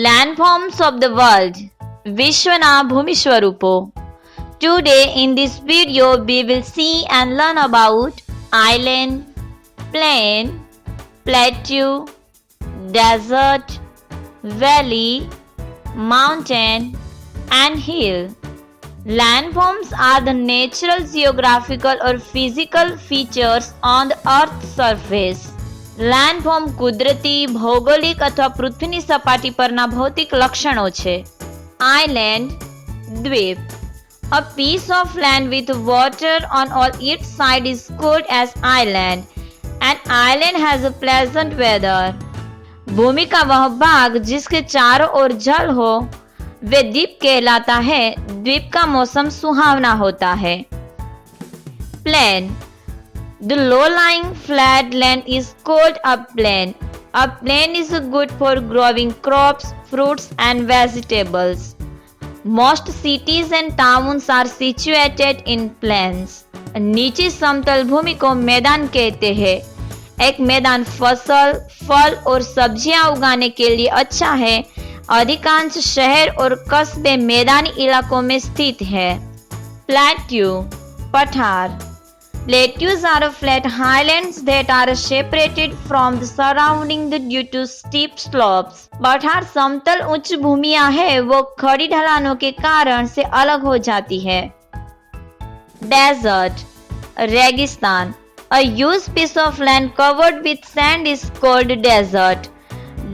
Landforms of the world. વિશ્વના ભૂમિ સ્વરૂપો. Today in this video we will see and learn about island, plain, plateau, desert, valley, mountain and hill. Landforms are the natural geographical or physical features on the earth's surface. Landform કુદરતી, ભૌગોલિક અથવા પૃથ્વીની સપાટી પરના ભૌતિક લક્ષણો છે. Island, દ્વીપ. A piece of land with water on all its sides is called as island. An island has a pleasant weather. भूमि का वह भाग जिसके चारों ओर जल हो वे द्वीप कहलाता है. द्वीप का मौसम सुहावना होता है. Plane. The low-lying flat land is called a plain. A plain is good for growing crops, fruits and vegetables. Most cities and towns are situated in plains. नीची समतल भूमि को मैदान कहते हैं. एक मैदान फसल, फल और सब्जियां उगाने के लिए अच्छा है. अधिकांश शहर और कस्बे मैदानी इलाकों में स्थित है. प्लेट्यू, पठार. Plateaus are flat highlands that are separated from the surrounding due to steep slopes. पठार समतल उच्च भूमियां है वो खड़ी ढलानों के कारण से अलग हो जाती है. Desert, रेगिस्तान. A huge piece of land covered with sand is called desert.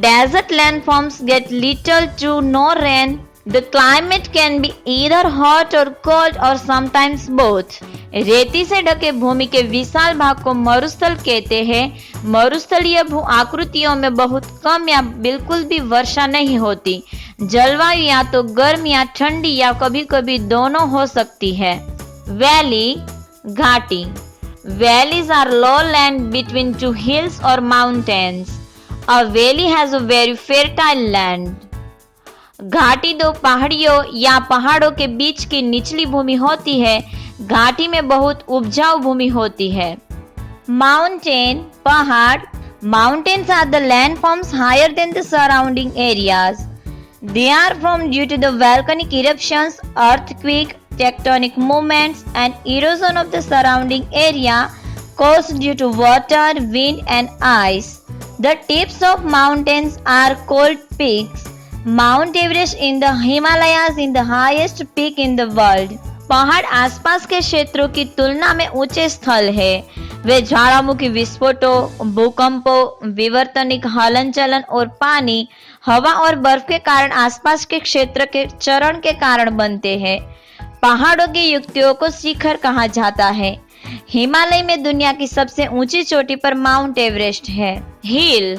Desert landforms get little to no rain. The climate can be either hot or cold or sometimes both. रेती से ढके भूमि के विशाल भाग को मरुस्थल कहते हैं. मरुस्थलीय भू आकृतियों में बहुत कम या बिल्कुल भी वर्षा नहीं होती. जलवायु या तो गर्म या ठंडी या कभी कभी दोनों हो सकती है. वैली, घाटी. Valleys are low land between two hills or mountains. A valley has a very fertile land. घाटी दो पहाड़ियों या पहाड़ों के बीच की निचली भूमि होती है. घाटी में बहुत उपजाऊ भूमि होती है. माउंटेन, पहाड़. Mountains are the landforms higher than the surrounding areas. They are formed due to the volcanic eruptions, earthquake, tectonic movements and erosion of the surrounding area caused due to water, wind and ice. The tips of mountains are called peaks. Mount Everest in the Himalayas is the highest peak in the world. पहाड़ आसपास के क्षेत्रों की तुलना में ऊंचे स्थल है. वे ज्वालामुखी विस्फोटों, भूकंपों, विवर्तनिक हलन चलन और पानी, हवा और बर्फ के कारण आसपास के क्षेत्र के चरण के कारण बनते हैं. पहाड़ों की युक्तियों को शिखर कहा जाता है. हिमालय में दुनिया की सबसे ऊंची चोटी पर माउंट एवरेस्ट है. हिल.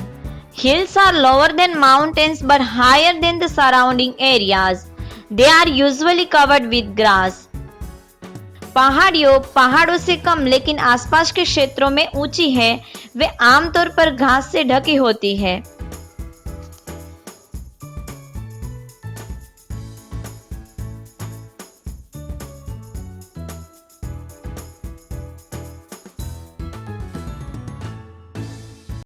Hills are lower than mountains but higher than the surrounding areas. They are usually covered with grass. पहाड़ियों पहाड़ों से कम लेकिन आसपास के क्षेत्रों में ऊंची है. वे आमतौर पर घास से ढकी होती है.